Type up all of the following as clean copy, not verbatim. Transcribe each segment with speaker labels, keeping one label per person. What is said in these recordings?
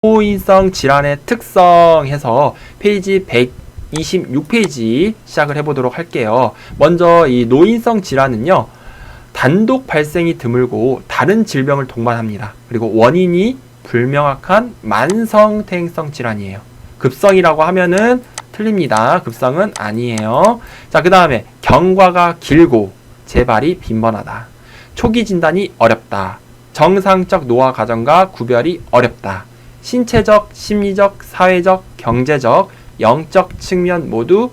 Speaker 1: 노인성 질환의 특성 해서 페이지 126페이지 시작을 해보도록 할게요. 먼저 이 노인성 질환은요, 단독 발생이 드물고 다른 질병을 동반합니다. 그리고 원인이 불명확한 만성퇴행성 질환이에요. 급성이라고 하면은 틀립니다. 급성은 아니에요. 자, 그 다음에 경과가 길고 재발이 빈번하다. 초기 진단이 어렵다. 정상적 노화 과정과 구별이 어렵다. 신체적, 심리적, 사회적, 경제적, 영적 측면 모두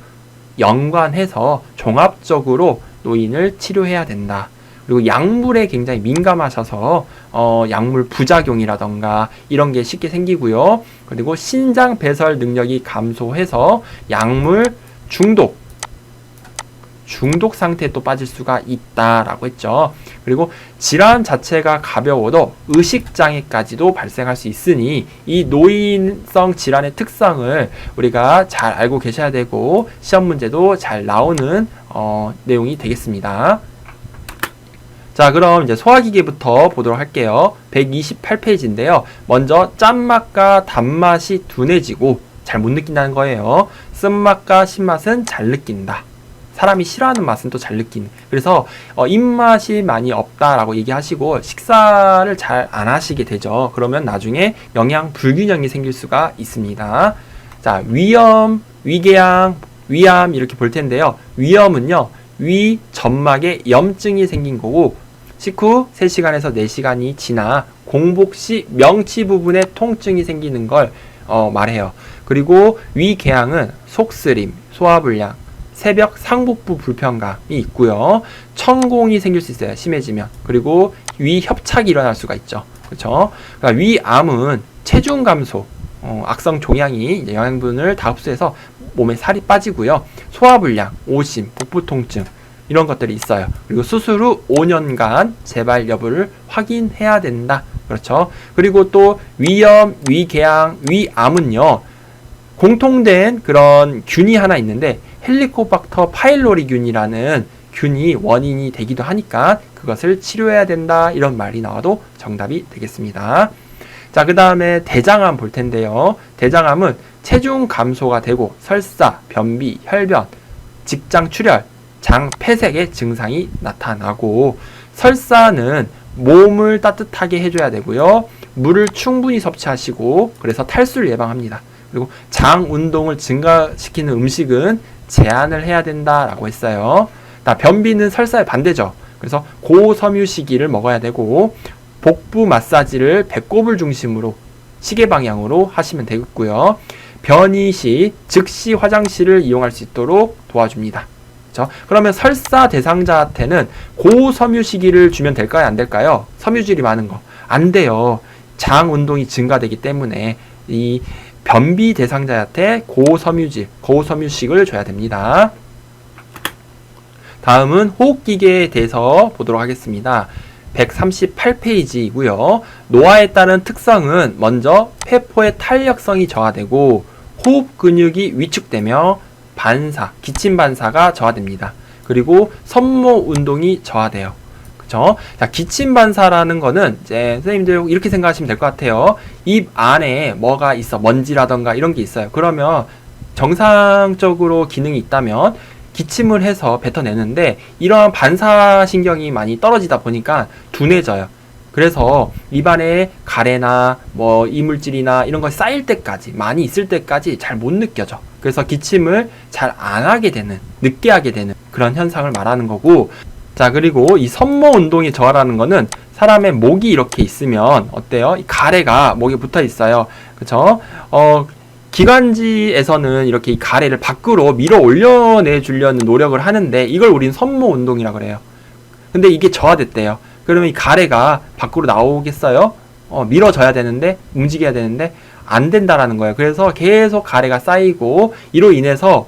Speaker 1: 연관해서 종합적으로 노인을 치료해야 된다. 그리고 약물에 굉장히 민감하셔서 약물 부작용이라던가 이런 게 쉽게 생기고요. 그리고 신장 배설 능력이 감소해서 약물 중독 상태에 또 빠질 수가 있다라고 했죠. 그리고 질환 자체가 가벼워도 의식장애까지도 발생할 수 있으니 이 노인성 질환의 특성을 우리가 잘 알고 계셔야 되고 시험 문제도 잘 나오는 내용이 되겠습니다. 자, 그럼 이제 소화기계부터 보도록 할게요. 128페이지인데요. 먼저 짠맛과 단맛이 둔해지고 잘 못 느낀다는 거예요. 쓴맛과 신맛은 잘 느낀다. 사람이 싫어하는 맛은 또 잘 느끼는. 그래서 입맛이 많이 없다라고 얘기하시고 식사를 잘 안 하시게 되죠. 그러면 나중에 영양 불균형이 생길 수가 있습니다. 자, 위염, 위궤양, 위암 이렇게 볼 텐데요. 위염은요, 위 점막에 염증이 생긴 거고 식후 3시간에서 4시간이 지나 공복 시 명치 부분에 통증이 생기는 걸 말해요. 그리고 위궤양은 속쓰림, 소화불량, 새벽 상복부 불편감이 있고요. 천공이 생길 수 있어요. 심해지면. 그리고 위협착이 일어날 수가 있죠. 그렇죠? 그러니까 위암은 체중 감소, 악성 종양이 영양분을 다 흡수해서 몸에 살이 빠지고요. 소화불량, 오심, 복부 통증 이런 것들이 있어요. 그리고 수술 후 5년간 재발 여부를 확인해야 된다. 그렇죠? 그리고 또 위염, 위궤양, 위암은요, 공통된 그런 균이 하나 있는데 헬리코박터 파일로리균이라는 균이 원인이 되기도 하니까 그것을 치료해야 된다. 이런 말이 나와도 정답이 되겠습니다. 자, 그 다음에 대장암 볼 텐데요. 대장암은 체중 감소가 되고 설사, 변비, 혈변, 직장 출혈, 장 폐색의 증상이 나타나고 설사는 몸을 따뜻하게 해줘야 되고요. 물을 충분히 섭취하시고 그래서 탈수를 예방합니다. 그리고 장 운동을 증가시키는 음식은 제한을 해야 된다라고 했어요. 변비는 설사의 반대죠. 그래서 고섬유시기를 먹어야 되고 복부 마사지를 배꼽을 중심으로 시계 방향으로 하시면 되겠고요. 변이 시 즉시 화장실을 이용할 수 있도록 도와줍니다. 그렇죠? 그러면 설사 대상자한테는 고섬유시기를 주면 될까요? 안 될까요? 섬유질이 많은 거. 안 돼요. 장 운동이 증가되기 때문에 이 변비 대상자한테 고섬유식을 줘야 됩니다. 다음은 호흡기계에 대해서 보도록 하겠습니다. 138페이지이고요. 노화에 따른 특성은 먼저 폐포의 탄력성이 저하되고 호흡 근육이 위축되며 기침 반사가 저하됩니다. 그리고 섬모 운동이 저하돼요. 그쵸? 자, 기침 반사라는 거는 이제 선생님들 이렇게 생각하시면 될 것 같아요. 입 안에 뭐가 있어, 먼지라던가 이런 게 있어요. 그러면 정상적으로 기능이 있다면 기침을 해서 뱉어내는데 이러한 반사신경이 많이 떨어지다 보니까 둔해져요. 그래서 입안에 가래나 이물질이나 이런 거 쌓일 때까지, 많이 있을 때까지 잘 못 느껴져. 그래서 기침을 잘 안 하게 되는, 늦게 하게 되는 그런 현상을 말하는 거고, 자, 그리고 이 섬모 운동이 저하라는 거는 사람의 목이 이렇게 있으면 어때요? 이 가래가 목에 붙어 있어요. 그쵸? 기관지에서는 이렇게 이 가래를 밖으로 밀어 올려내 주려는 노력을 하는데 이걸 우린 섬모 운동이라고 그래요. 근데 이게 저하됐대요. 그러면 이 가래가 밖으로 나오겠어요? 밀어져야 되는데, 움직여야 되는데 안 된다라는 거예요. 그래서 계속 가래가 쌓이고 이로 인해서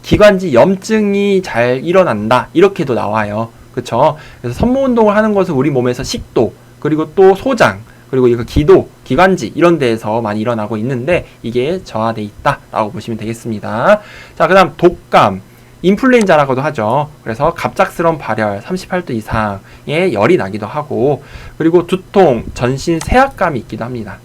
Speaker 1: 기관지 염증이 잘 일어난다. 이렇게도 나와요. 그쵸? 그래서 섬모 운동을 하는 것은 우리 몸에서 식도, 그리고 또 소장, 그리고 이거 기도, 기관지 이런 데에서 많이 일어나고 있는데 이게 저하돼 있다라고 보시면 되겠습니다. 자, 그 다음 독감, 인플루엔자라고도 하죠. 그래서 갑작스러운 발열, 38도 이상의 열이 나기도 하고, 그리고 두통, 전신 세압감이 있기도 합니다.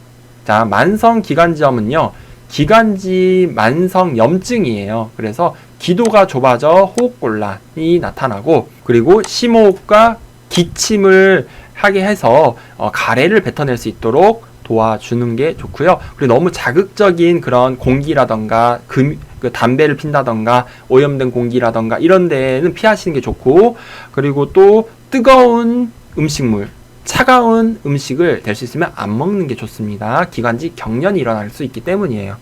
Speaker 1: 자, 만성 기관지염은요, 기관지 만성 염증이에요. 그래서 기도가 좁아져 호흡곤란이 나타나고, 그리고 심호흡과 기침을 하게 해서 가래를 뱉어낼 수 있도록 도와주는 게 좋고요. 그리고 너무 자극적인 그런 공기라던가 그 담배를 핀다던가 오염된 공기라던가 이런 데는 피하시는 게 좋고, 그리고 또 뜨거운 음식물, 차가운 음식을 될 수 있으면 안 먹는 게 좋습니다. 기관지 경련이 일어날 수 있기 때문이에요.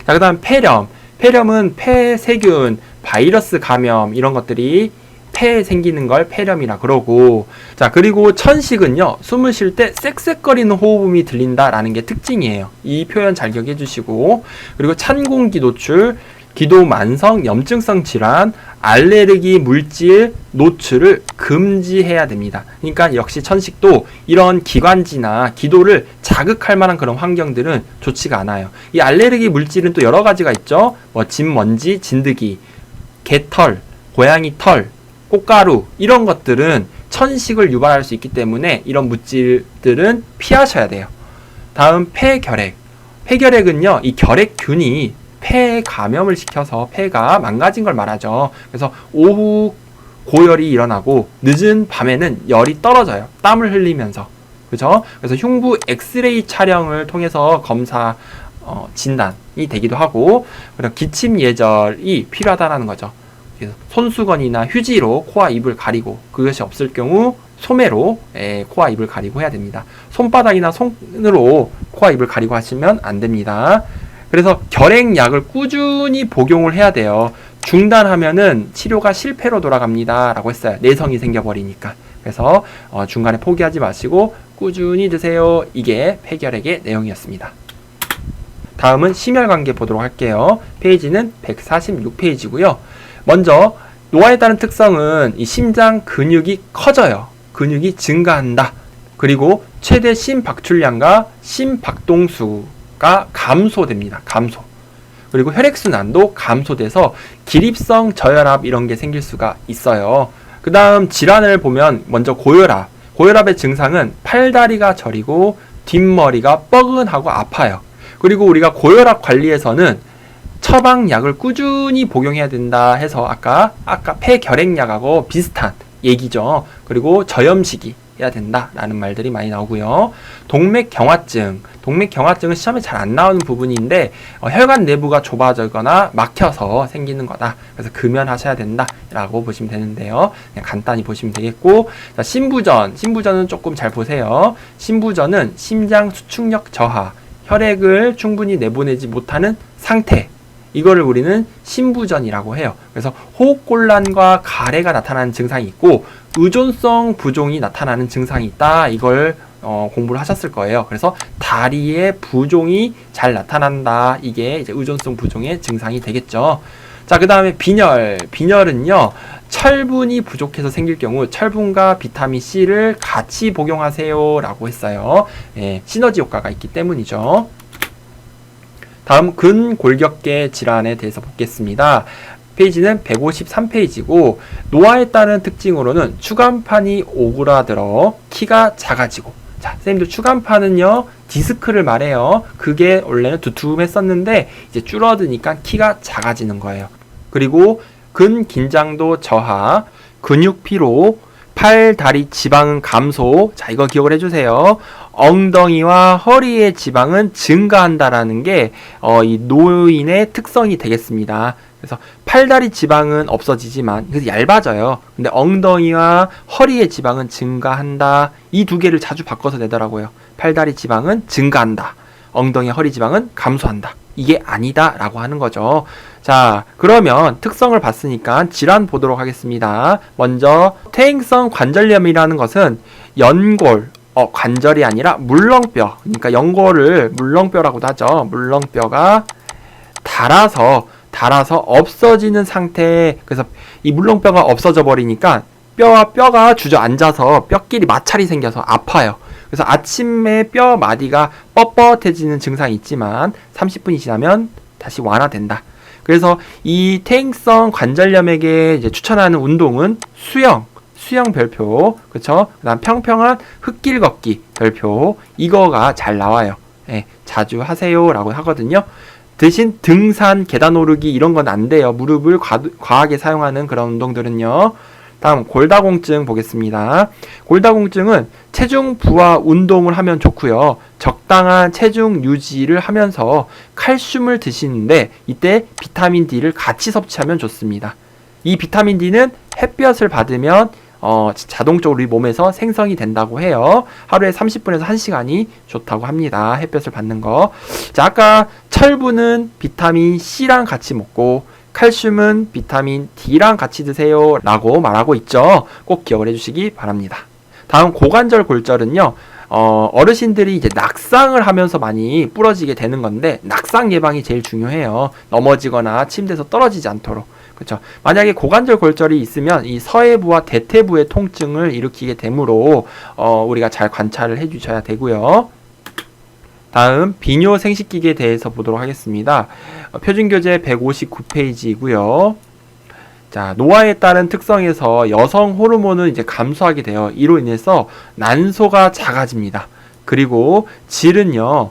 Speaker 1: 자, 그 다음 폐렴. 폐렴은 폐세균, 바이러스 감염 이런 것들이 폐에 생기는 걸 폐렴이라 그러고, 자, 그리고 천식은요, 숨을 쉴 때 쌕쌕거리는 호흡음이 들린다라는 게 특징이에요. 이 표현 잘 기억해 주시고, 그리고 찬 공기 노출, 기도 만성 염증성 질환, 알레르기 물질 노출을 금지해야 됩니다. 그러니까 역시 천식도 이런 기관지나 기도를 자극할 만한 그런 환경들은 좋지가 않아요. 이 알레르기 물질은 또 여러 가지가 있죠. 뭐 진먼지, 진드기, 개털, 고양이 털, 꽃가루 이런 것들은 천식을 유발할 수 있기 때문에 이런 물질들은 피하셔야 돼요. 다음 폐결핵. 폐결핵은요, 이 결핵균이 폐에 감염을 시켜서 폐가 망가진 걸 말하죠. 그래서 오후 고열이 일어나고 늦은 밤에는 열이 떨어져요. 땀을 흘리면서. 그죠? 그래서 흉부 엑스레이 촬영을 통해서 검사 진단이 되기도 하고, 그리고 기침 예절이 필요하다는 거죠. 그래서 손수건이나 휴지로 코와 입을 가리고, 그것이 없을 경우 소매로 코와 입을 가리고 해야 됩니다. 손바닥이나 손으로 코와 입을 가리고 하시면 안 됩니다. 그래서 결핵약을 꾸준히 복용을 해야 돼요. 중단하면은 치료가 실패로 돌아갑니다 라고 했어요. 내성이 생겨버리니까. 그래서 중간에 포기하지 마시고 꾸준히 드세요. 이게 폐결핵의 내용이었습니다. 다음은 심혈관계 보도록 할게요. 페이지는 146페이지고요. 먼저 노화에 따른 특성은 이 심장 근육이 커져요. 근육이 증가한다. 그리고 최대 심박출량과 심박동수가 감소됩니다. 감소. 그리고 혈액순환도 감소돼서 기립성 저혈압 이런 게 생길 수가 있어요. 그 다음 질환을 보면 먼저 고혈압. 고혈압의 증상은 팔다리가 저리고 뒷머리가 뻐근하고 아파요. 그리고 우리가 고혈압 관리에서는 처방약을 꾸준히 복용해야 된다 해서 아까 폐결핵약하고 비슷한 얘기죠. 그리고 저염식이 해야 된다라는 말들이 많이 나오고요. 동맥경화증은 시험에 잘 안 나오는 부분인데 혈관 내부가 좁아지거나 막혀서 생기는 거다. 그래서 금연하셔야 된다라고 보시면 되는데요. 그냥 간단히 보시면 되겠고, 자, 신부전은 조금 잘 보세요. 신부전은 심장 수축력 저하, 혈액을 충분히 내보내지 못하는 상태, 이거를 우리는 신부전이라고 해요. 그래서 호흡곤란과 가래가 나타나는 증상이 있고 의존성 부종이 나타나는 증상이 있다. 이걸 공부를 하셨을 거예요. 그래서 다리의 부종이 잘 나타난다. 이게 이제 의존성 부종의 증상이 되겠죠. 자, 그 다음에 빈혈은요, 철분이 부족해서 생길 경우 철분과 비타민 C를 같이 복용하세요 라고 했어요. 시너지 효과가 있기 때문이죠. 다음 근골격계 질환에 대해서 보겠습니다. 페이지는 153페이지고 노화에 따른 특징으로는 추간판이 오그라들어 키가 작아지고, 자, 선생님들 추간판은요 디스크를 말해요. 그게 원래는 두툼했었는데 이제 줄어드니까 키가 작아지는 거예요. 그리고 근긴장도 저하, 근육 피로, 팔, 다리 지방은 감소. 자, 이거 기억을 해주세요. 엉덩이와 허리의 지방은 증가한다라는 게 이 노인의 특성이 되겠습니다. 그래서 팔다리 지방은 없어지지만 그래서 얇아져요. 근데 엉덩이와 허리의 지방은 증가한다. 이 두 개를 자주 바꿔서 내더라고요. 팔다리 지방은 증가한다. 엉덩이, 허리 지방은 감소한다. 이게 아니다 라고 하는 거죠. 자, 그러면 특성을 봤으니까 질환 보도록 하겠습니다. 먼저 퇴행성 관절염이라는 것은 연골, 관절이 아니라 물렁뼈, 그러니까 연골을 물렁뼈라고도 하죠. 물렁뼈가 닳아서 없어지는 상태. 그래서 이 물렁뼈가 없어져 버리니까 뼈와 뼈가 주저앉아서 뼈끼리 마찰이 생겨서 아파요. 그래서 아침에 뼈 마디가 뻣뻣해지는 증상이 있지만 30분이 지나면 다시 완화된다. 그래서 이 퇴행성 관절염에게 이제 추천하는 운동은 수영 별표, 그쵸? 그 다음 평평한 흙길 걷기 별표, 이거가 잘 나와요. 자주 하세요라고 하거든요. 대신 등산, 계단 오르기 이런 건 안 돼요. 무릎을 과하게 사용하는 그런 운동들은요. 다음 골다공증 보겠습니다. 골다공증은 체중 부하 운동을 하면 좋고요. 적당한 체중 유지를 하면서 칼슘을 드시는데 이때 비타민 D를 같이 섭취하면 좋습니다. 이 비타민 D는 햇볕을 받으면 자동적으로 우리 몸에서 생성이 된다고 해요. 하루에 30분에서 1시간이 좋다고 합니다. 햇볕을 받는 거. 자, 아까 철분은 비타민 C랑 같이 먹고 칼슘은 비타민 D랑 같이 드세요 라고 말하고 있죠. 꼭 기억을 해주시기 바랍니다. 다음 고관절 골절은요. 어르신들이 이제 낙상을 하면서 많이 부러지게 되는 건데 낙상 예방이 제일 중요해요. 넘어지거나 침대에서 떨어지지 않도록. 그렇죠. 만약에 고관절 골절이 있으면 이 서해부와 대퇴부의 통증을 일으키게 되므로 우리가 잘 관찰을 해주셔야 되고요. 다음 비뇨 생식기계에 대해서 보도록 하겠습니다. 표준교재 159페이지이고요. 자, 노화에 따른 특성에서 여성 호르몬은 이제 감소하게 돼요. 이로 인해서 난소가 작아집니다. 그리고 질은요,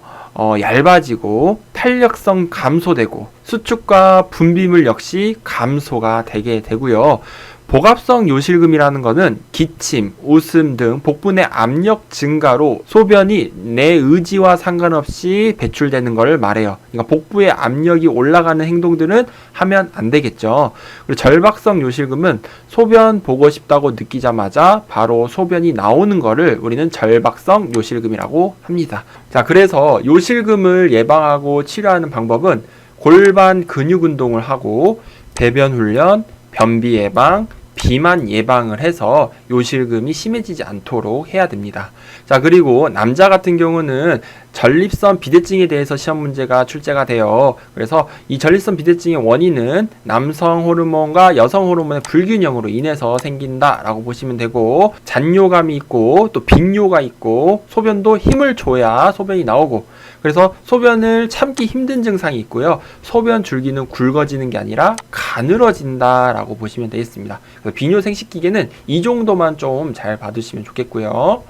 Speaker 1: 얇아지고 탄력성 감소되고 수축과 분비물 역시 감소가 되게 되고요. 복압성 요실금이라는 것은 기침, 웃음 등 복부내 압력 증가로 소변이 내 의지와 상관없이 배출되는 것을 말해요. 그러니까 복부의 압력이 올라가는 행동들은 하면 안 되겠죠. 그리고 절박성 요실금은 소변 보고 싶다고 느끼자마자 바로 소변이 나오는 것을 우리는 절박성 요실금이라고 합니다. 자, 그래서 요실금을 예방하고 치료하는 방법은 골반 근육 운동을 하고 배변 훈련, 변비 예방, 비만 예방을 해서 요실금이 심해지지 않도록 해야 됩니다. 자, 그리고 남자 같은 경우는 전립선 비대증에 대해서 시험 문제가 출제가 돼요. 그래서 이 전립선 비대증의 원인은 남성 호르몬과 여성 호르몬의 불균형으로 인해서 생긴다라고 보시면 되고, 잔뇨감이 있고 또 빈뇨가 있고 소변도 힘을 줘야 소변이 나오고, 그래서 소변을 참기 힘든 증상이 있고요. 소변 줄기는 굵어지는 게 아니라 가늘어진다라고 보시면 되겠습니다. 그래서 비뇨 생식기계는 이 정도만 좀 잘 봐두시면 좋겠고요.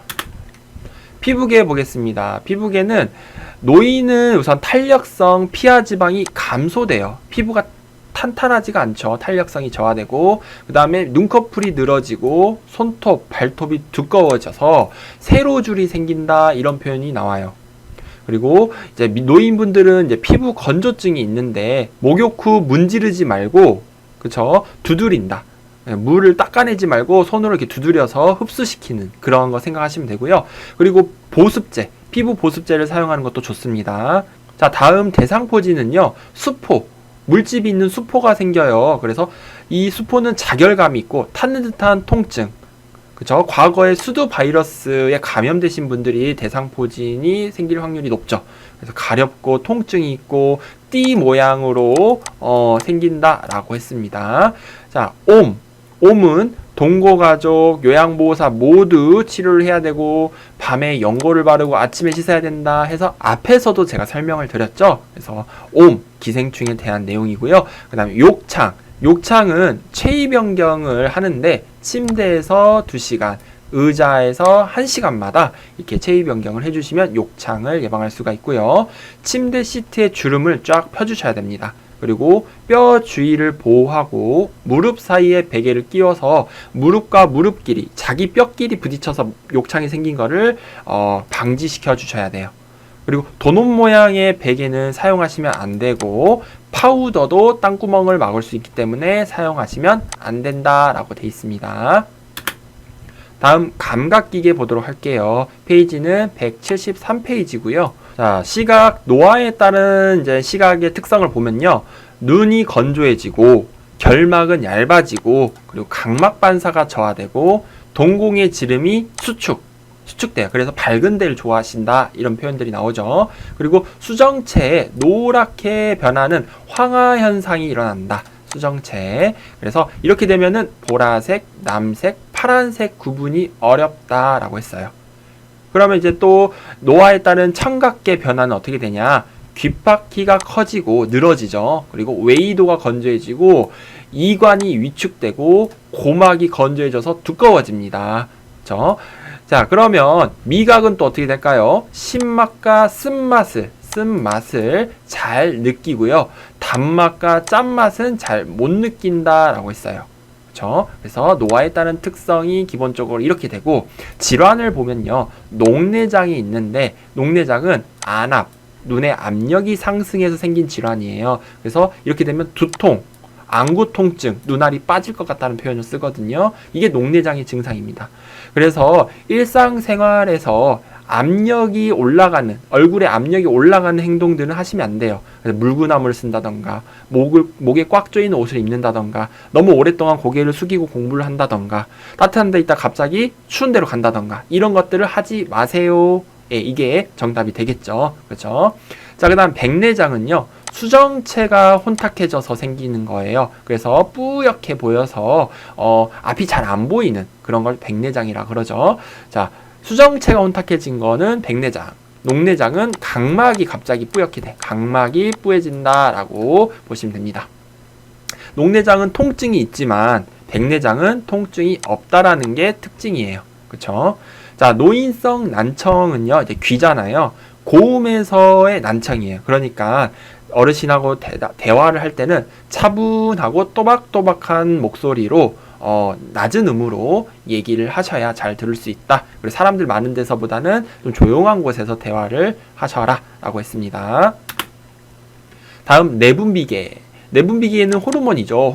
Speaker 1: 피부계 보겠습니다. 피부계는 노인은 우선 탄력성 피하 지방이 감소돼요. 피부가 탄탄하지가 않죠. 탄력성이 저하되고, 그 다음에 눈꺼풀이 늘어지고 손톱, 발톱이 두꺼워져서 세로줄이 생긴다, 이런 표현이 나와요. 그리고 이제 노인분들은 이제 피부 건조증이 있는데 목욕 후 문지르지 말고, 그쵸? 두드린다. 물을 닦아내지 말고 손으로 이렇게 두드려서 흡수시키는 그런 거 생각하시면 되고요. 그리고 보습제, 피부 보습제를 사용하는 것도 좋습니다. 자, 다음 대상포진은요, 수포, 물집이 있는 수포가 생겨요. 그래서 이 수포는 자결감이 있고 타는 듯한 통증, 그쵸? 과거에 수두 바이러스에 감염되신 분들이 대상포진이 생길 확률이 높죠. 그래서 가렵고 통증이 있고 띠 모양으로 생긴다라고 했습니다. 자, 옴은 동거가족, 요양보호사 모두 치료를 해야 되고 밤에 연고를 바르고 아침에 씻어야 된다 해서 앞에서도 제가 설명을 드렸죠. 그래서 기생충에 대한 내용이고요. 그 다음에 욕창은 체위 변경을 하는데 침대에서 2시간, 의자에서 1시간마다 이렇게 체위 변경을 해주시면 욕창을 예방할 수가 있고요. 침대 시트에 주름을 쫙 펴주셔야 됩니다. 그리고 뼈 주위를 보호하고 무릎 사이에 베개를 끼워서 무릎과 무릎 길이, 자기 뼈끼리 부딪혀서 욕창이 생긴 거를 방지시켜 주셔야 돼요. 그리고 도넛 모양의 베개는 사용하시면 안 되고 파우더도 땅구멍을 막을 수 있기 때문에 사용하시면 안 된다라고 되어 있습니다. 다음 감각기계 보도록 할게요. 페이지는 173페이지고요. 자, 시각 노화에 따른 이제 시각의 특성을 보면요, 눈이 건조해지고 결막은 얇아지고 그리고 각막 반사가 저하되고 동공의 지름이 수축돼요. 그래서 밝은 데를 좋아하신다, 이런 표현들이 나오죠. 그리고 수정체에 노랗게 변하는 황화 현상이 일어난다. 수정체. 그래서 이렇게 되면은 보라색, 남색, 파란색 구분이 어렵다라고 했어요. 그러면 이제 또 노화에 따른 청각계 변화는 어떻게 되냐? 귓바퀴가 커지고 늘어지죠. 그리고 외이도가 건조해지고 이관이 위축되고 고막이 건조해져서 두꺼워집니다. 그렇죠? 자, 그러면 미각은 또 어떻게 될까요? 신맛과 쓴맛을 잘 느끼고요. 단맛과 짠맛은 잘 못 느낀다라고 했어요. 그렇죠? 그래서 노화에 따른 특성이 기본적으로 이렇게 되고, 질환을 보면요. 녹내장이 있는데 녹내장은 안압, 눈의 압력이 상승해서 생긴 질환이에요. 그래서 이렇게 되면 두통, 안구 통증, 눈알이 빠질 것 같다는 표현을 쓰거든요. 이게 녹내장의 증상입니다. 그래서 일상생활에서 압력이 올라가는, 얼굴에 압력이 올라가는 행동들은 하시면 안 돼요. 그래서 물구나무를 쓴다던가, 목에 꽉 조이는 옷을 입는다던가, 너무 오랫동안 고개를 숙이고 공부를 한다던가, 따뜻한 데 있다 갑자기 추운 데로 간다던가, 이런 것들을 하지 마세요. 예, 이게 정답이 되겠죠. 그렇죠? 자, 그 다음 백내장은요, 수정체가 혼탁해져서 생기는 거예요. 그래서 뿌옇게 보여서 앞이 잘 안 보이는 그런 걸 백내장이라 그러죠. 자, 수정체가 혼탁해진 거는 백내장, 녹내장은 각막이 갑자기 뿌옇게 돼. 각막이 뿌얘진다라고 보시면 됩니다. 녹내장은 통증이 있지만 백내장은 통증이 없다라는 게 특징이에요. 그렇죠? 자, 노인성 난청은요, 이제 귀잖아요. 고음에서의 난청이에요. 그러니까 어르신하고 대화를 할 때는 차분하고 또박또박한 목소리로 낮은 음으로 얘기를 하셔야 잘 들을 수 있다. 그리고 사람들 많은 데서보다는 좀 조용한 곳에서 대화를 하셔라 라고 했습니다. 다음 내분비계. 내분비계는 호르몬이죠.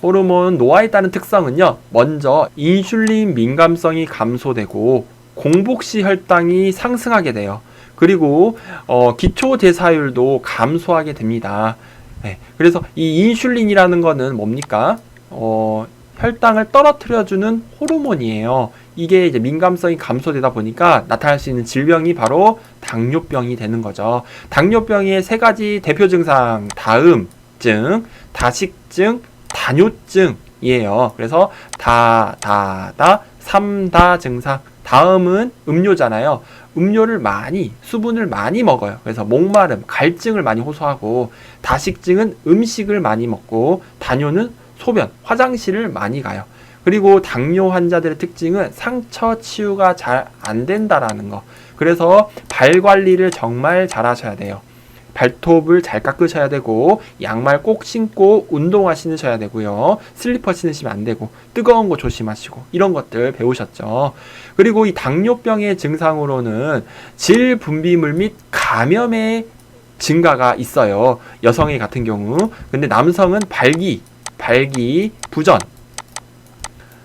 Speaker 1: 호르몬 노화에 따른 특성은요. 먼저 인슐린 민감성이 감소되고 공복시 혈당이 상승하게 돼요. 그리고 기초대사율도 감소하게 됩니다. 네, 그래서 이 인슐린이라는 거는 뭡니까? 혈당을 떨어뜨려주는 호르몬이에요. 이게 이제 민감성이 감소되다 보니까 나타날 수 있는 질병이 바로 당뇨병이 되는 거죠. 당뇨병의 세 가지 대표 증상, 다음증, 다식증, 다뇨증이에요. 그래서 삼다 증상. 다음은 음료잖아요. 음료를 많이, 수분을 많이 먹어요. 그래서 목마름, 갈증을 많이 호소하고, 다식증은 음식을 많이 먹고, 다뇨는 소변, 화장실을 많이 가요. 그리고 당뇨 환자들의 특징은 상처 치유가 잘 안 된다라는 거. 그래서 발 관리를 정말 잘 하셔야 돼요. 발톱을 잘 깎으셔야 되고, 양말 꼭 신고 운동화 신으셔야 되고요. 슬리퍼 신으시면 안 되고, 뜨거운 거 조심하시고, 이런 것들 배우셨죠. 그리고 이 당뇨병의 증상으로는 질 분비물 및 감염의 증가가 있어요. 여성의 같은 경우. 근데 남성은 발기, 부전,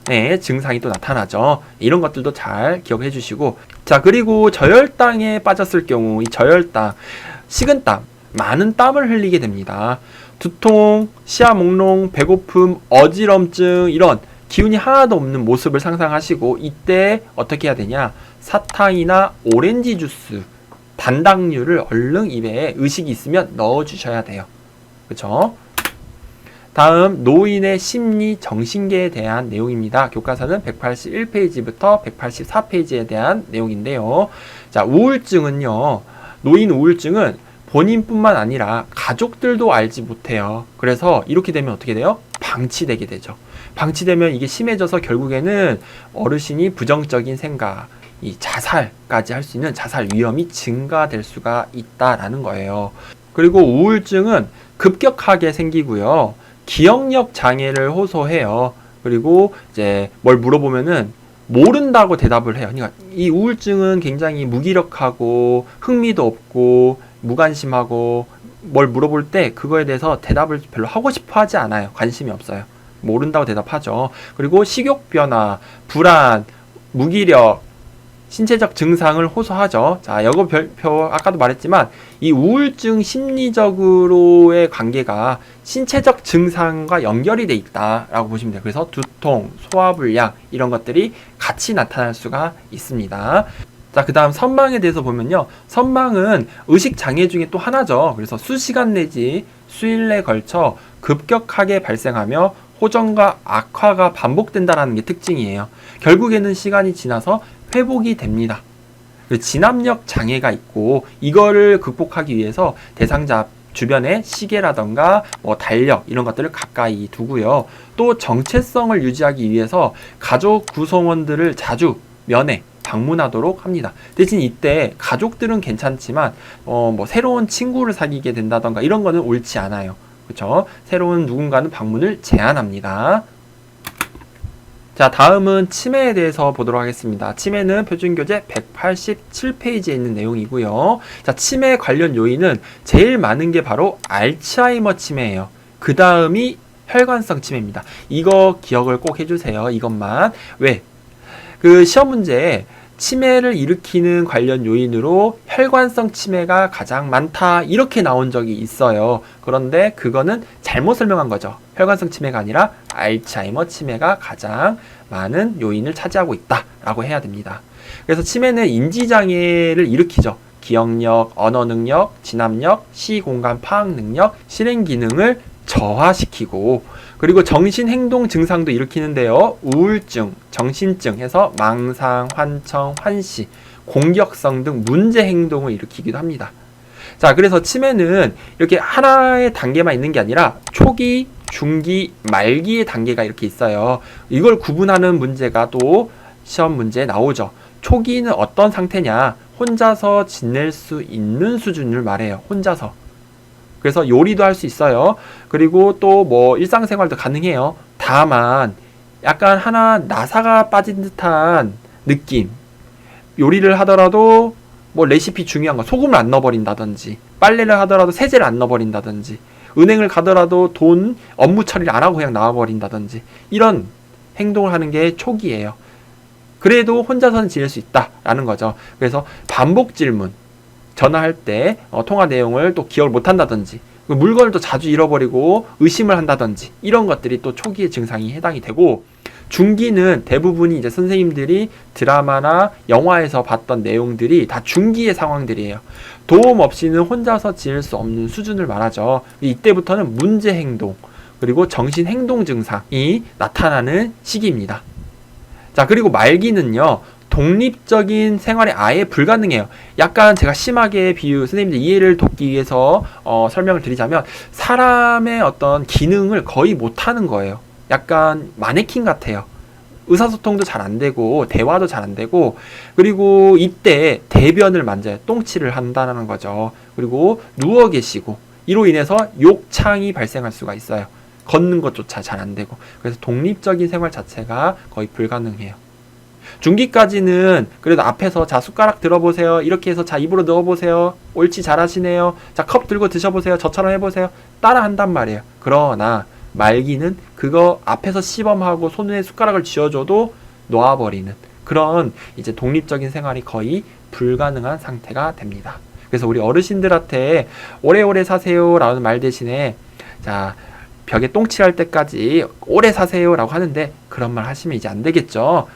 Speaker 1: 네, 증상이 또 나타나죠. 이런 것들도 잘 기억해 주시고. 자, 그리고 저혈당에 빠졌을 경우, 이 저혈당, 식은땀, 많은 땀을 흘리게 됩니다. 두통, 시야 몽롱, 배고픔, 어지럼증, 이런 기운이 하나도 없는 모습을 상상하시고, 이때 어떻게 해야 되냐? 사탕이나 오렌지 주스, 단당류를 얼른 입에 의식이 있으면 넣어주셔야 돼요. 그쵸? 다음 노인의 심리 정신계에 대한 내용입니다. 교과서는 181페이지부터 184페이지에 대한 내용인데요. 자, 우울증은요. 노인 우울증은 본인뿐만 아니라 가족들도 알지 못해요. 그래서 이렇게 되면 어떻게 돼요? 방치되게 되죠. 방치되면 이게 심해져서 결국에는 어르신이 부정적인 생각, 이 자살까지 할 수 있는 자살 위험이 증가될 수가 있다라는 거예요. 그리고 우울증은 급격하게 생기고요. 기억력 장애를 호소해요. 그리고 이제 뭘 물어보면은 모른다고 대답을 해요. 그러니까 이 우울증은 굉장히 무기력하고 흥미도 없고 무관심하고 뭘 물어볼 때 그거에 대해서 대답을 별로 하고 싶어 하지 않아요. 관심이 없어요. 모른다고 대답하죠. 그리고 식욕 변화, 불안, 무기력, 신체적 증상을 호소하죠. 자, 이거 별표 아까도 말했지만 이 우울증 심리적으로의 관계가 신체적 증상과 연결이 돼 있다라고 보시면 돼요. 그래서 두통, 소화불량 이런 것들이 같이 나타날 수가 있습니다. 자, 그 다음 선망에 대해서 보면요. 선망은 의식 장애 중에 또 하나죠. 그래서 수시간 내지 수일 내에 걸쳐 급격하게 발생하며 호전과 악화가 반복된다는 게 특징이에요. 결국에는 시간이 지나서 회복이 됩니다. 진압력 장애가 있고 이거를 극복하기 위해서 대상자 주변에 시계라던가 뭐 달력 이런 것들을 가까이 두고요. 또 정체성을 유지하기 위해서 가족 구성원들을 자주 면회 방문하도록 합니다. 대신 이때 가족들은 괜찮지만 뭐 새로운 친구를 사귀게 된다던가 이런 거는 옳지 않아요. 그렇죠? 새로운 누군가는 방문을 제한합니다. 자, 다음은 치매에 대해서 보도록 하겠습니다. 치매는 표준교재 187페이지에 있는 내용이고요. 자, 치매 관련 요인은 제일 많은 게 바로 알츠하이머 치매예요. 그 다음이 혈관성 치매입니다. 이거 기억을 꼭 해주세요. 이것만. 왜? 그 시험 문제에 치매를 일으키는 관련 요인으로 혈관성 치매가 가장 많다 이렇게 나온 적이 있어요. 그런데 그거는 잘못 설명한 거죠. 혈관성 치매가 아니라 알츠하이머 치매가 가장 많은 요인을 차지하고 있다라고 해야 됩니다. 그래서 치매는 인지장애를 일으키죠. 기억력, 언어능력, 진압력, 시공간 파악 능력, 실행 기능을 저하시키고 그리고 정신행동 증상도 일으키는데요. 우울증, 정신증 해서 망상, 환청, 환시, 공격성 등 문제 행동을 일으키기도 합니다. 자, 그래서 치매는 이렇게 하나의 단계만 있는 게 아니라 초기, 중기, 말기의 단계가 이렇게 있어요. 이걸 구분하는 문제가 또 시험 문제에 나오죠. 초기는 어떤 상태냐? 혼자서 지낼 수 있는 수준을 말해요. 혼자서. 그래서 요리도 할 수 있어요. 그리고 또 뭐 일상생활도 가능해요. 다만 약간 하나 나사가 빠진 듯한 느낌. 요리를 하더라도 뭐 레시피 중요한 거 소금을 안 넣어버린다든지 빨래를 하더라도 세제를 안 넣어버린다든지 은행을 가더라도 돈 업무 처리를 안 하고 그냥 나와버린다든지 이런 행동을 하는 게 초기예요. 그래도 혼자서는 지낼 수 있다라는 거죠. 그래서 반복 질문 전화할 때 통화 내용을 또 기억을 못한다든지 물건을 또 자주 잃어버리고 의심을 한다든지 이런 것들이 또 초기의 증상이 해당이 되고 중기는 대부분이 이제 선생님들이 드라마나 영화에서 봤던 내용들이 다 중기의 상황들이에요. 도움 없이는 혼자서 지낼 수 없는 수준을 말하죠. 이때부터는 문제 행동 그리고 정신 행동 증상이 나타나는 시기입니다. 자, 그리고 말기는요. 독립적인 생활이 아예 불가능해요. 약간 제가 심하게 선생님들 이해를 돕기 위해서 설명을 드리자면 사람의 어떤 기능을 거의 못하는 거예요. 약간 마네킹 같아요. 의사소통도 잘 안 되고 대화도 잘 안 되고 그리고 이때 대변을 만져요. 똥치를 한다는 거죠. 그리고 누워 계시고 이로 인해서 욕창이 발생할 수가 있어요. 걷는 것조차 잘 안 되고 그래서 독립적인 생활 자체가 거의 불가능해요. 중기까지는 그래도 앞에서 자 숟가락 들어보세요. 이렇게 해서 자 입으로 넣어보세요. 옳지 잘하시네요. 자 컵 들고 드셔보세요. 저처럼 해보세요. 따라 한단 말이에요. 그러나 말기는 그거 앞에서 시범하고 손에 숟가락을 쥐어줘도 놓아버리는 그런 이제 독립적인 생활이 거의 불가능한 상태가 됩니다. 그래서 우리 어르신들한테 오래오래 사세요 라는 말 대신에 자 벽에 똥칠할 때까지 오래 사세요 라고 하는데 그런 말 하시면 이제 안 되겠죠.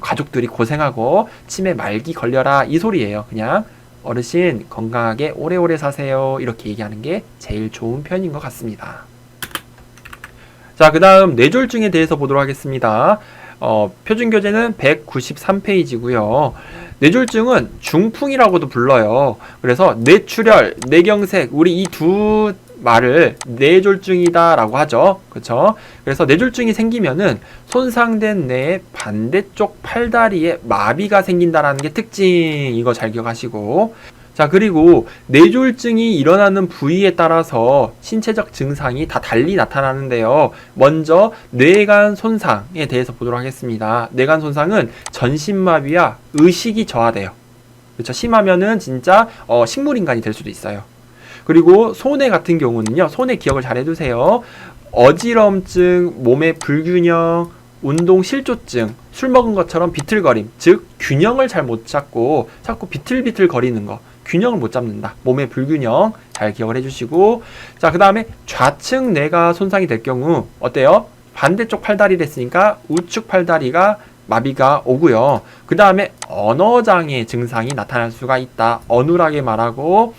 Speaker 1: 가족들이 고생하고 치매 말기 걸려라 이 소리예요. 그냥 어르신 건강하게 오래오래 사세요 이렇게 얘기하는 게 제일 좋은 편인 것 같습니다. 자, 그 다음 뇌졸중에 대해서 보도록 하겠습니다. 표준교재는 193페이지고요. 뇌졸중은 중풍이라고도 불러요. 그래서 뇌출혈, 뇌경색 우리 이 두 말을 뇌졸중이다 라고 하죠. 그렇죠? 그래서 뇌졸중이 생기면은 손상된 뇌의 반대쪽 팔다리에 마비가 생긴다라는 게 특징. 이거 잘 기억하시고 자, 그리고 뇌졸중이 일어나는 부위에 따라서 신체적 증상이 다 달리 나타나는데요. 먼저 뇌간 손상에 대해서 보도록 하겠습니다. 뇌간 손상은 전신마비와 의식이 저하돼요. 그렇죠? 심하면은 진짜 식물인간이 될 수도 있어요. 그리고 손해 같은 경우는요. 손해 기억을 잘 해두세요. 어지럼증, 몸의 불균형, 운동 실조증, 술 먹은 것처럼 비틀거림, 즉 균형을 잘 못 잡고 자꾸 비틀비틀 거리는 거, 균형을 못 잡는다. 몸의 불균형 잘 기억을 해주시고 자, 그 다음에 좌측 뇌가 손상이 될 경우 어때요? 반대쪽 팔다리를 했으니까 우측 팔다리가 마비가 오고요. 그 다음에 언어장애 증상이 나타날 수가 있다. 어눌하게 말하고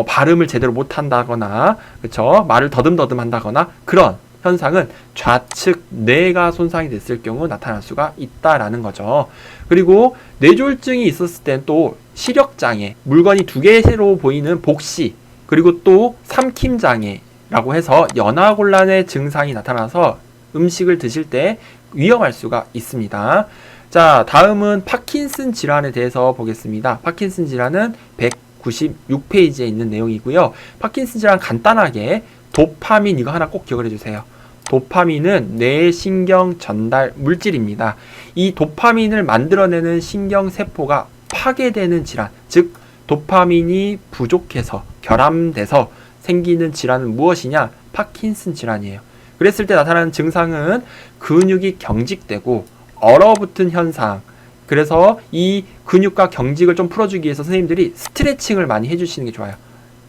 Speaker 1: 발음을 제대로 못한다거나 그쵸? 말을 더듬더듬 한다거나 그런 현상은 좌측 뇌가 손상이 됐을 경우 나타날 수가 있다라는 거죠. 그리고 뇌졸중이 있었을 땐 또 시력장애, 물건이 두 개로 보이는 복시 그리고 또 삼킴장애라고 해서 연하곤란의 증상이 나타나서 음식을 드실 때 위험할 수가 있습니다. 자, 다음은 파킨슨 질환에 대해서 보겠습니다. 파킨슨 질환은 196페이지에 있는 내용이고요. 파킨슨 질환 간단하게 도파민 이거 하나 꼭 기억을 해주세요. 도파민은 뇌 신경 전달 물질입니다. 이 도파민을 만들어내는 신경세포가 파괴되는 질환, 즉 도파민이 부족해서 결함돼서 생기는 질환은 무엇이냐? 파킨슨 질환이에요. 그랬을 때 나타나는 증상은 근육이 경직되고 얼어붙은 현상. 그래서 이 근육과 경직을 좀 풀어주기 위해서 선생님들이 스트레칭을 많이 해주시는 게 좋아요.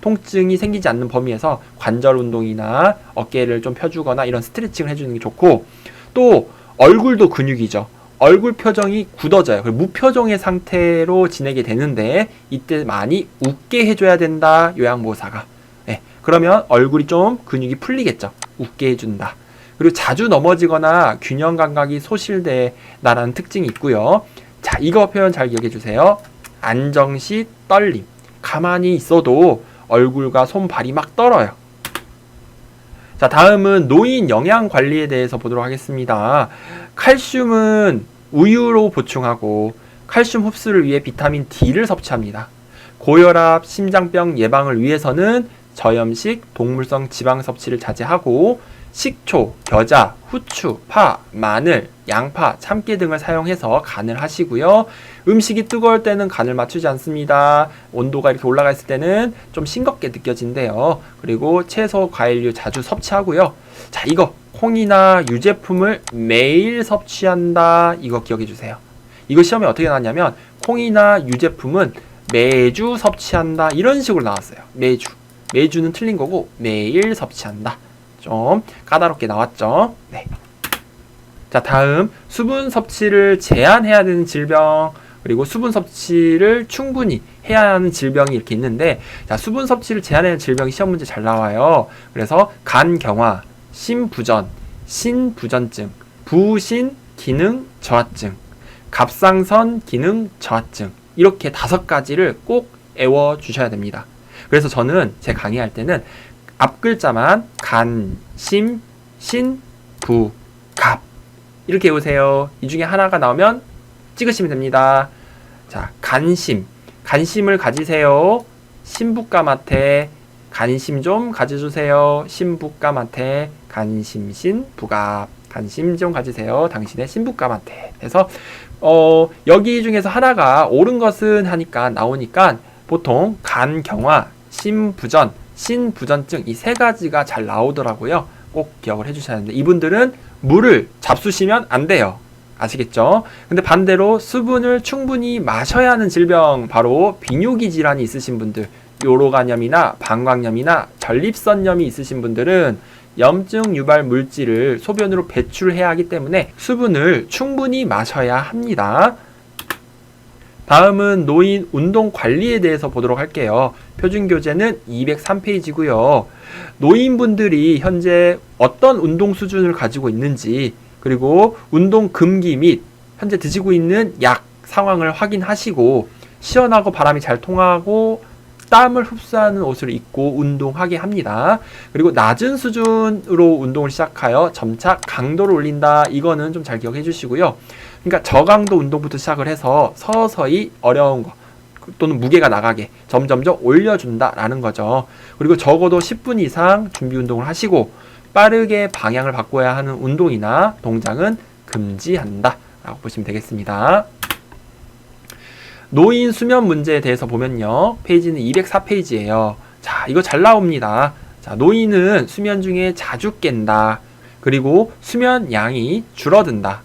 Speaker 1: 통증이 생기지 않는 범위에서 관절 운동이나 어깨를 좀 펴주거나 이런 스트레칭을 해주는 게 좋고, 또 얼굴도 근육이죠. 얼굴 표정이 굳어져요. 무표정의 상태로 지내게 되는데 이때 많이 웃게 해줘야 된다, 요양보호사가. 네, 그러면 얼굴이 좀 근육이 풀리겠죠. 웃게 해준다. 그리고 자주 넘어지거나 균형 감각이 소실되다라는 특징이 있고요. 자, 이거 표현 잘 기억해 주세요. 안정시 떨림. 가만히 있어도 얼굴과 손발이 막 떨어요. 자, 다음은 노인 영양 관리에 대해서 보도록 하겠습니다. 칼슘은 우유로 보충하고 칼슘 흡수를 위해 비타민 D를 섭취합니다. 고혈압, 심장병 예방을 위해서는 저염식, 동물성 지방 섭취를 자제하고 식초, 겨자, 후추, 파, 마늘, 양파, 참깨 등을 사용해서 간을 하시고요. 음식이 뜨거울 때는 간을 맞추지 않습니다. 온도가 이렇게 올라가 있을 때는 좀 싱겁게 느껴진대요. 그리고 채소, 과일류 자주 섭취하고요. 자, 이거 콩이나 유제품을 매일 섭취한다. 이거 기억해 주세요. 이거 시험에 어떻게 나왔냐면 콩이나 유제품은 매주 섭취한다. 이런 식으로 나왔어요. 매주. 매주는 틀린 거고 매일 섭취한다. 좀 까다롭게 나왔죠. 네. 자, 다음 수분 섭취를 제한해야 되는 질병, 그리고 수분 섭취를 충분히 해야 하는 질병이 이렇게 있는데, 자, 수분 섭취를 제한해야 하는 질병이 시험 문제 잘 나와요. 그래서 간경화, 심부전, 신부전증, 부신 기능 저하증, 갑상선 기능 저하증, 이렇게 5가지를 꼭 외워 주셔야 됩니다. 그래서 저는 제 강의할 때는 앞 글자만 간, 심, 신, 부, 갑 이렇게 외우세요. 이 중에 하나가 나오면 찍으시면 됩니다. 자, 간심. 간심을 가지세요. 신부까마태. 간심 좀 가져주세요. 신부까마태. 간심신 부갑. 관심 좀 가지세요. 당신의 신부감한테. 그래서 여기 중에서 하나가 옳은 것은 하니까 나오니까 보통 간경화, 심부전, 신부전증 이 세 가지가 잘 나오더라고요. 꼭 기억을 해주셔야 하는데 이분들은 물을 잡수시면 안 돼요. 아시겠죠? 근데 반대로 수분을 충분히 마셔야 하는 질병, 바로 비뇨기 질환이 있으신 분들, 요로간염이나 방광염이나 전립선염이 있으신 분들은 염증 유발 물질을 소변으로 배출해야 하기 때문에 수분을 충분히 마셔야 합니다. 다음은 노인 운동 관리에 대해서 보도록 할게요. 표준교재는 203페이지고요. 노인분들이 현재 어떤 운동 수준을 가지고 있는지, 그리고 운동 금기 및 현재 드시고 있는 약 상황을 확인하시고 시원하고 바람이 잘 통하고 땀을 흡수하는 옷을 입고 운동하게 합니다. 그리고 낮은 수준으로 운동을 시작하여 점차 강도를 올린다. 이거는 좀 잘 기억해 주시고요. 그러니까 저강도 운동부터 시작을 해서 서서히 어려운 거 또는 무게가 나가게 점점점 올려준다라는 거죠. 그리고 적어도 10분 이상 준비 운동을 하시고 빠르게 방향을 바꿔야 하는 운동이나 동작은 금지한다 라고 보시면 되겠습니다. 노인 수면 문제에 대해서 보면요. 페이지는 204페이지예요. 자, 이거 잘 나옵니다. 자, 노인은 수면 중에 자주 깬다. 그리고 수면 양이 줄어든다.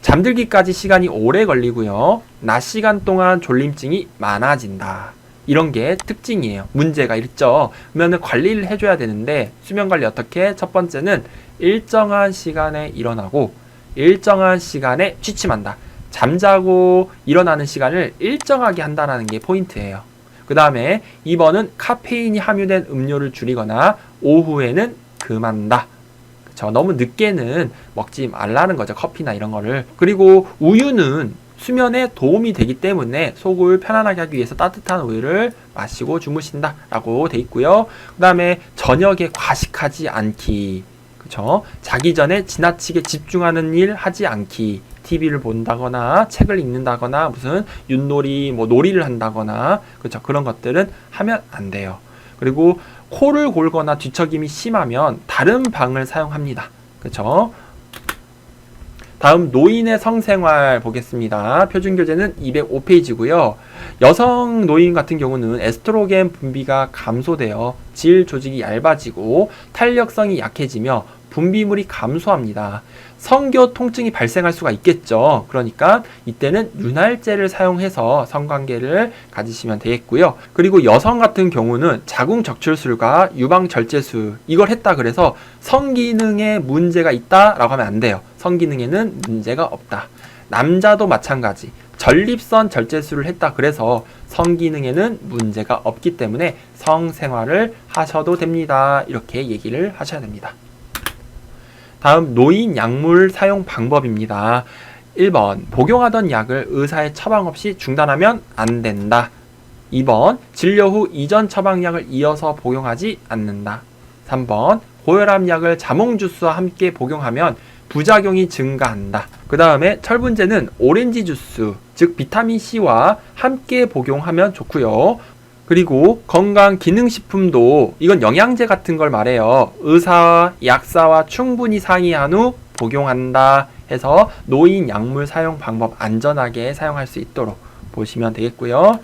Speaker 1: 잠들기까지 시간이 오래 걸리고요. 낮 시간 동안 졸림증이 많아진다. 이런 게 특징이에요. 문제가 있죠. 그러면 관리를 해줘야 되는데 수면 관리 어떻게? 첫 번째는 일정한 시간에 일어나고 일정한 시간에 취침한다. 잠자고 일어나는 시간을 일정하게 한다는 게 포인트예요. 그 다음에 2번은 카페인이 함유된 음료를 줄이거나 오후에는 금한다. 그쵸? 너무 늦게는 먹지 말라는 거죠. 커피나 이런 거를. 그리고 우유는 수면에 도움이 되기 때문에 속을 편안하게 하기 위해서 따뜻한 우유를 마시고 주무신다 라고 돼 있고요. 그 다음에 저녁에 과식하지 않기, 그쵸? 자기 전에 지나치게 집중하는 일 하지 않기, TV를 본다거나 책을 읽는다거나 무슨 윷놀이, 뭐 놀이를 한다거나, 그쵸? 그런 것들은 하면 안 돼요. 그리고 코를 골거나 뒤척임이 심하면 다른 방을 사용합니다. 그쵸? 다음 노인의 성생활 보겠습니다. 표준교재는 205페이지고요. 여성 노인 같은 경우는 에스트로겐 분비가 감소되어 질 조직이 얇아지고 탄력성이 약해지며 분비물이 감소합니다. 성교 통증이 발생할 수가 있겠죠. 그러니까 이때는 윤활제를 사용해서 성관계를 가지시면 되겠고요. 그리고 여성 같은 경우는 자궁적출술과 유방절제술 이걸 했다 그래서 성기능에 문제가 있다라고 하면 안 돼요. 성기능에는 문제가 없다. 남자도 마찬가지. 전립선 절제술을 했다 그래서 성기능에는 문제가 없기 때문에 성생활을 하셔도 됩니다. 이렇게 얘기를 하셔야 됩니다. 다음 노인 약물 사용 방법입니다. 1번 복용하던 약을 의사의 처방 없이 중단하면 안 된다. 2번 진료 후 이전 처방약을 이어서 복용하지 않는다. 3번 고혈압 약을 자몽 주스와 함께 복용하면 부작용이 증가한다. 그 다음에 철분제는 오렌지 주스, 즉 비타민C와 함께 복용하면 좋고요. 그리고 건강기능식품도 이건 영양제 같은 걸 말해요. 의사와 약사와 충분히 상의한 후 복용한다 해서 노인 약물 사용 방법 안전하게 사용할 수 있도록 보시면 되겠고요.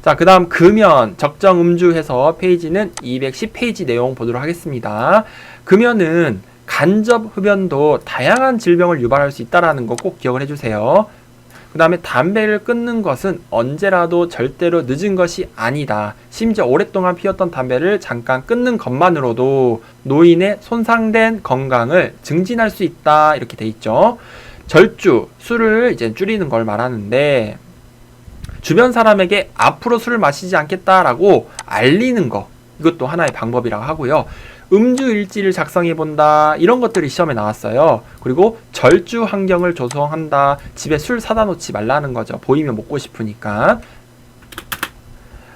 Speaker 1: 자, 그 다음 금연, 적정 음주 해서 페이지는 210페이지 내용 보도록 하겠습니다. 금연은 간접 흡연도 다양한 질병을 유발할 수 있다는 거 꼭 기억을 해주세요. 그 다음에 담배를 끊는 것은 언제라도 절대로 늦은 것이 아니다. 심지어 오랫동안 피웠던 담배를 잠깐 끊는 것만으로도 노인의 손상된 건강을 증진할 수 있다. 이렇게 돼 있죠. 절주, 술을 이제 줄이는 걸 말하는데 주변 사람에게 앞으로 술을 마시지 않겠다라고 알리는 거, 이것도 하나의 방법이라고 하고요. 음주 일지를 작성해 본다, 이런 것들이 시험에 나왔어요. 그리고 절주 환경을 조성한다. 집에 술 사다 놓지 말라는 거죠. 보이면 먹고 싶으니까.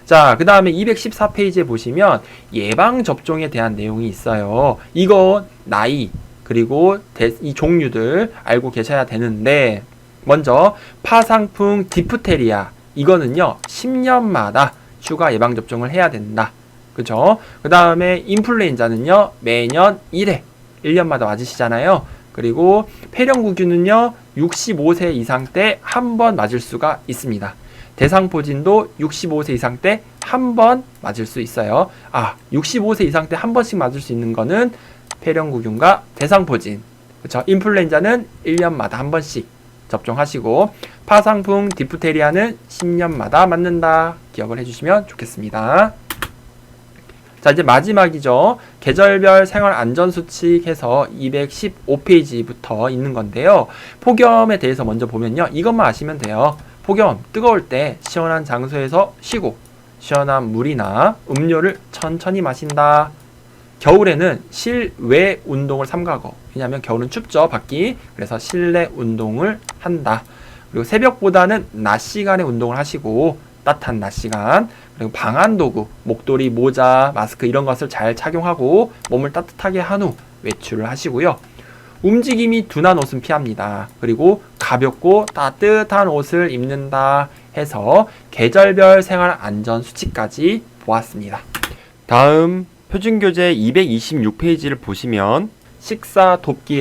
Speaker 1: 자, 그 다음에 214페이지에 보시면 예방접종에 대한 내용이 있어요. 이거 나이 그리고 이 종류들 알고 계셔야 되는데, 먼저 파상풍 디프테리아, 이거는요 10년마다 추가 예방접종을 해야 된다. 그죠? 그 다음에 인플루엔자는요 매년 1회 1년마다 맞으시잖아요. 그리고 폐렴구균은요 65세 이상 때 한 번 맞을 수가 있습니다. 대상포진도 65세 이상 때 한 번 맞을 수 있어요. 65세 이상 때 한 번씩 맞을 수 있는 거는 폐렴구균과 대상포진, 그쵸? 인플루엔자는 1년마다 한 번씩 접종하시고, 파상풍 디프테리아는 10년마다 맞는다. 기억을 해주시면 좋겠습니다. 자, 이제 마지막이죠. 계절별 생활안전수칙 해서 215페이지부터 있는 건데요. 폭염에 대해서 먼저 보면요. 이것만 아시면 돼요. 폭염, 뜨거울 때 시원한 장소에서 쉬고 시원한 물이나 음료를 천천히 마신다. 겨울에는 실외 운동을 삼가고, 왜냐하면 겨울은 춥죠, 밖이. 그래서 실내 운동을 한다. 그리고 새벽보다는 낮 시간에 운동을 하시고, 따뜻한 낮 시간. 그리고 방한도구, 목도리, 모자, 마스크 이런 것을 잘 착용하고 몸을 따뜻하게 한 후 외출을 하시고요. 움직임이 둔한 옷은 피합니다. 그리고 가볍고 따뜻한 옷을 입는다 해서 계절별 생활 안전 수칙까지 보았습니다. 다음 표준교재 226페이지를 보시면 식사 돕기